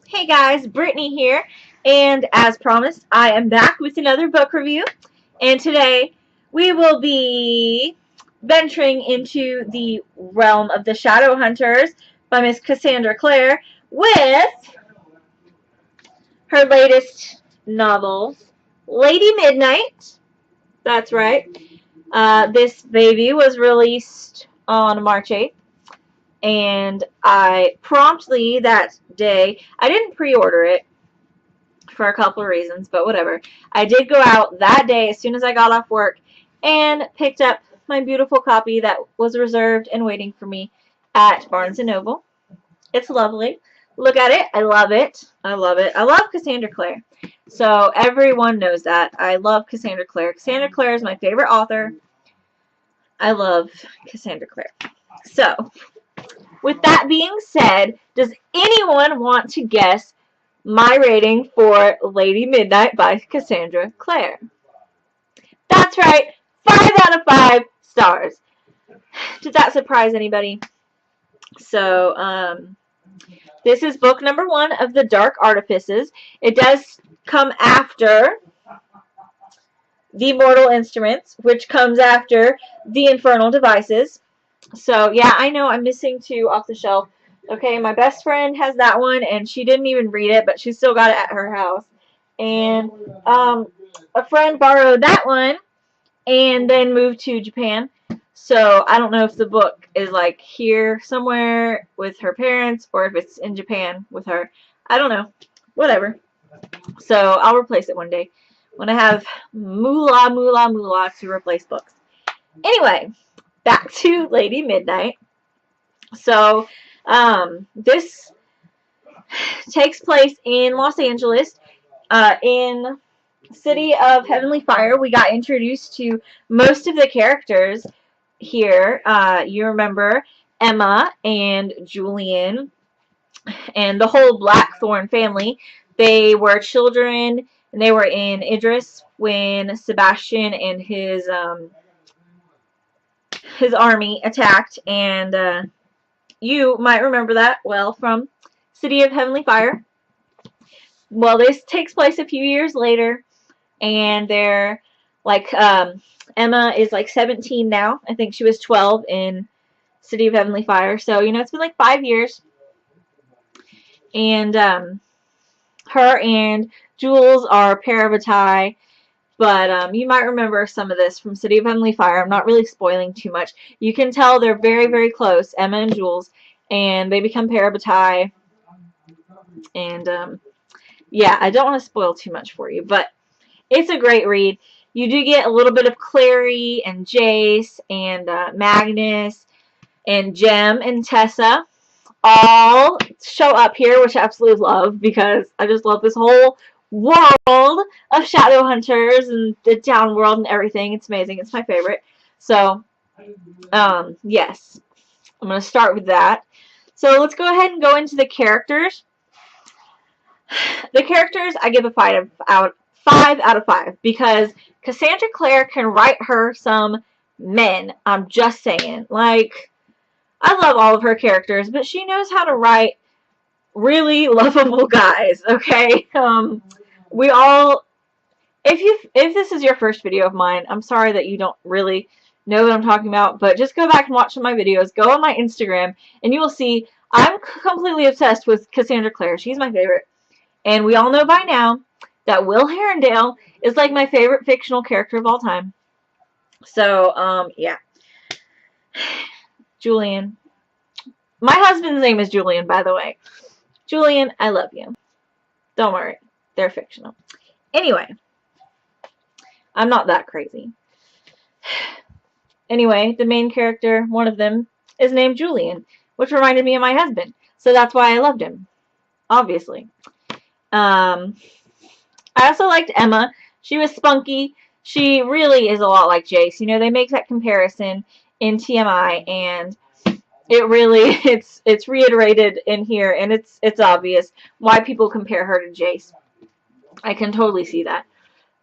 Hey guys, Brittany here, and as promised, I am back with another book review. And today we will be venturing into the realm of the Shadow Hunters by Miss Cassandra Clare with her latest novel, Lady Midnight. That's right. This baby was released on March 8th, and I promptly that day, I didn't pre-order it for a couple of reasons, but whatever. I did go out that day as soon as I got off work and picked up my beautiful copy that was reserved and waiting for me at Barnes & Noble. It's lovely. Look at it. I love it. I love it. I love Cassandra Clare. So everyone knows that. I love Cassandra Clare. Cassandra Clare is my favorite author. I love Cassandra Clare. So, with that being said, does anyone want to guess my rating for Lady Midnight by Cassandra Clare? That's right, 5 out of 5 stars. Did that surprise anybody? So, this is book number 1 of the Dark Artifices. It does come after the Mortal Instruments, which comes after the Infernal Devices. So, yeah, I know I'm missing 2 off the shelf. Okay, my best friend has that one, and she didn't even read it, but she still got it at her house. And a friend borrowed that one and then moved to Japan. So I don't know if the book is like here somewhere with her parents or if it's in Japan with her. I don't know. Whatever. So I'll replace it one day when I have moolah to replace books. Anyway, back to Lady Midnight. So this takes place in Los Angeles, in City of Heavenly Fire. We got introduced to most of the characters here. You remember Emma and Julian and the whole Blackthorn family. They were children, and they were in Idris when Sebastian and his army attacked. And you might remember that well from City of Heavenly Fire. Well, this takes place a few years later, and they're like Emma is like 17 now. I think she was 12 in City of Heavenly Fire. So, it's been like 5 years. And her and Jules are a pair of a tie. But you might remember some of this from City of Heavenly Fire. I'm not really spoiling too much. You can tell they're very, very close, Emma and Jules. And they become pair of a tie. And yeah, I don't want to spoil too much for you. But it's a great read. You do get a little bit of Clary and Jace and Magnus and Jem and Tessa all show up here, which I absolutely love because I just love this whole world of Shadowhunters and the down world and everything. It's amazing. It's my favorite. So, yes, I'm going to start with that. So let's go ahead and go into the characters. The characters I give a 5 out of 5 because Cassandra Clare can write her some men. I'm just saying. Like, I love all of her characters, but she knows how to write really lovable guys, okay? We all, if this is your first video of mine, I'm sorry that you don't really know what I'm talking about, but just go back and watch some of my videos. Go on my Instagram, and you will see I'm completely obsessed with Cassandra Clare. She's my favorite. And we all know by now that Will Herondale is like my favorite fictional character of all time. So, yeah. Julian. My husband's name is Julian, by the way. Julian, I love you. Don't worry. They're fictional. Anyway. I'm not that crazy. Anyway, the main character, one of them, is named Julian, which reminded me of my husband. So that's why I loved him. Obviously. I also liked Emma. She was spunky. She really is a lot like Jace. They make that comparison in TMI, and it really it's reiterated in here, and it's obvious why people compare her to Jace. I can totally see that.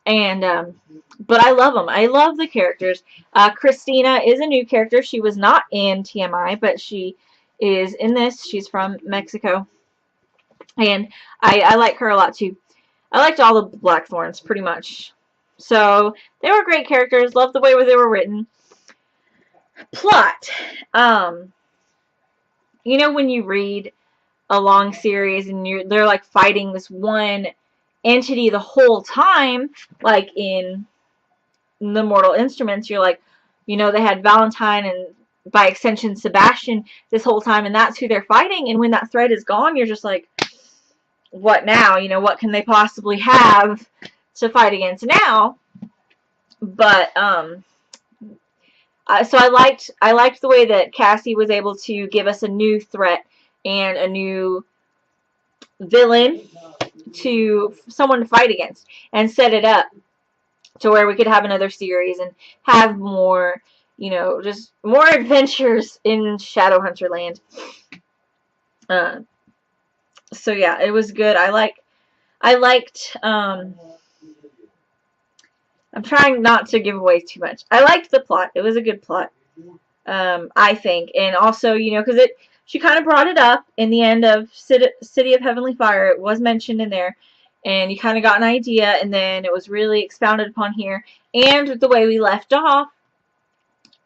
And but I love them. I love the characters. Christina is a new character. She was not in TMI, but she is in this. She's from Mexico. And I like her a lot too. I liked all the Blackthorns pretty much. So they were great characters. Loved the way they were written. Plot. You know when you read a long series and they're like fighting this one entity the whole time, like in the Mortal Instruments, you're like, you know, they had Valentine and by extension Sebastian this whole time, and that's who they're fighting. And when that thread is gone, you're just like, what now? You know, what can they possibly have to fight against now? But so I liked the way that Cassie was able to give us a new threat and a new villain to someone to fight against, and set it up to where we could have another series and have more, you know, just more adventures in Shadowhunter Land. So yeah, it was good. I liked I'm trying not to give away too much. I liked the plot. It was a good plot. I think. And also, you know, because she kind of brought it up in the end of City of Heavenly Fire. It was mentioned in there. And you kind of got an idea, and then it was really expounded upon here. And the way we left off,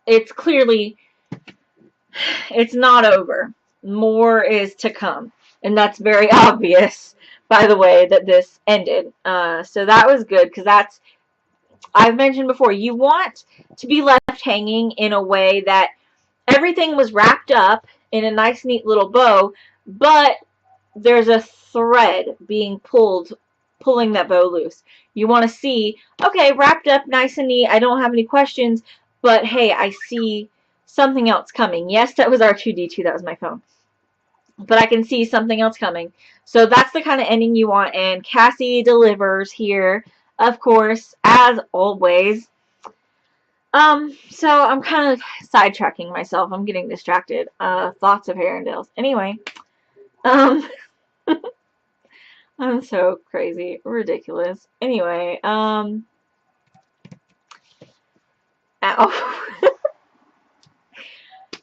it's clearly, it's not over. More is to come. And that's very obvious by the way that this ended. So that was good, because that's, I've mentioned before, you want to be left hanging in a way that everything was wrapped up in a nice, neat little bow, but there's a thread being pulling that bow loose. You want to see, okay, wrapped up nice and neat, I don't have any questions, but hey, I see something else coming. Yes, that was R2-D2, that was my phone. But I can see something else coming. So that's the kind of ending you want, and Cassie delivers here, of course, as always. So I'm kind of sidetracking myself. I'm getting distracted. Thoughts of Herondales. Anyway, I'm so crazy, ridiculous. Anyway, ow.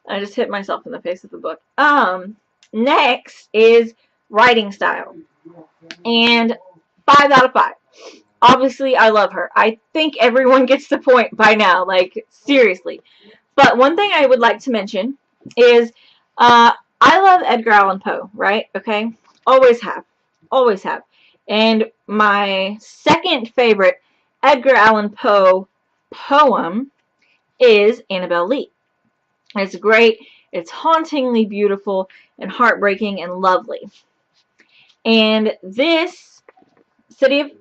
I just hit myself in the face with the book. Next is writing style, and 5 out of 5. Obviously, I love her. I think everyone gets the point by now, like, seriously. But one thing I would like to mention is, I love Edgar Allan Poe, right? Okay? Always have. Always have. And my second favorite Edgar Allan Poe poem is Annabel Lee. It's great. It's hauntingly beautiful and heartbreaking and lovely. And this City of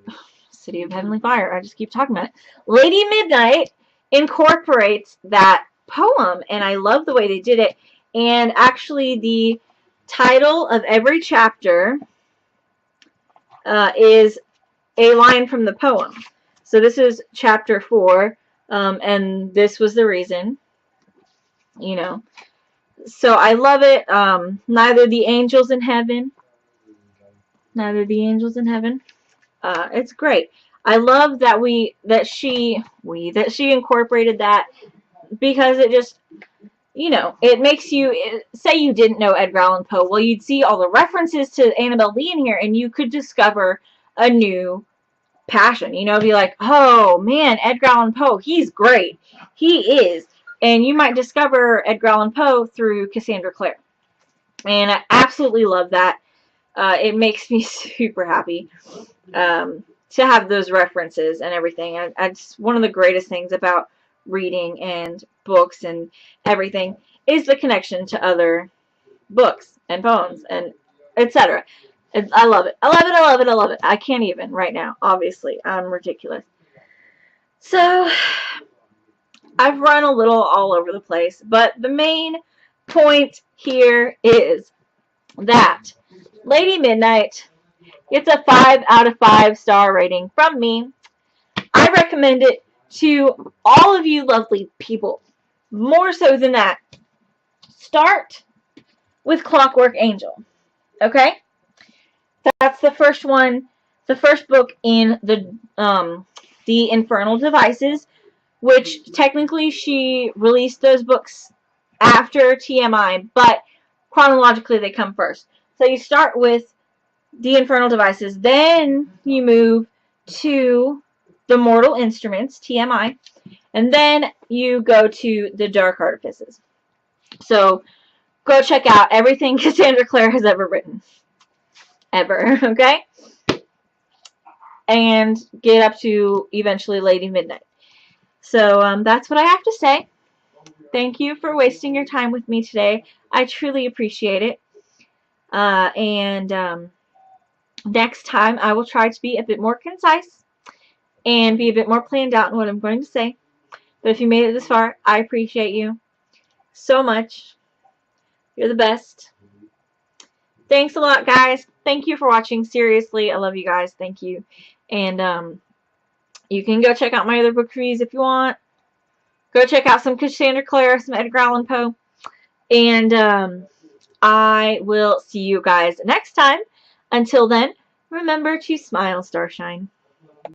Heavenly Fire, I just keep talking about it. Lady Midnight incorporates that poem, and I love the way they did it. And actually, the title of every chapter is a line from the poem. So this is chapter 4, and this was the reason, you know. So I love it. Neither the angels in heaven. It's great. I love that she incorporated that, because it just, you know, it makes you, say you didn't know Edgar Allan Poe, well, you'd see all the references to Annabel Lee in here, and you could discover a new passion, you know, be like, oh man, Edgar Allan Poe, he's great, he is. And you might discover Edgar Allan Poe through Cassandra Clare, and I absolutely love that. It makes me super happy to have those references and everything. It's one of the greatest things about reading and books and everything is the connection to other books and poems and etc. I love it. I love it. I love it. I love it. I can't even right now. Obviously, I'm ridiculous. So I've run a little all over the place, but the main point here is that Lady Midnight gets a 5 out of 5 star rating from me. I recommend it to all of you lovely people. More so than that, start with Clockwork Angel. Okay? That's the first one, the first book in the Infernal Devices, which technically she released those books after TMI, but chronologically they come first. So you start with the Infernal Devices. Then you move to the Mortal Instruments, TMI. And then you go to the Dark Artifices. So go check out everything Cassandra Clare has ever written. Ever, okay? And get up to eventually Lady Midnight. So that's what I have to say. Thank you for wasting your time with me today. I truly appreciate it. And next time I will try to be a bit more concise and be a bit more planned out in what I'm going to say. But if you made it this far, I appreciate you so much. You're the best. Thanks a lot, guys. Thank you for watching. Seriously, I love you guys. Thank you. And you can go check out my other book reviews if you want. Go check out some Cassandra Clare, some Edgar Allan Poe. And I will see you guys next time. Until then, remember to smile, Starshine.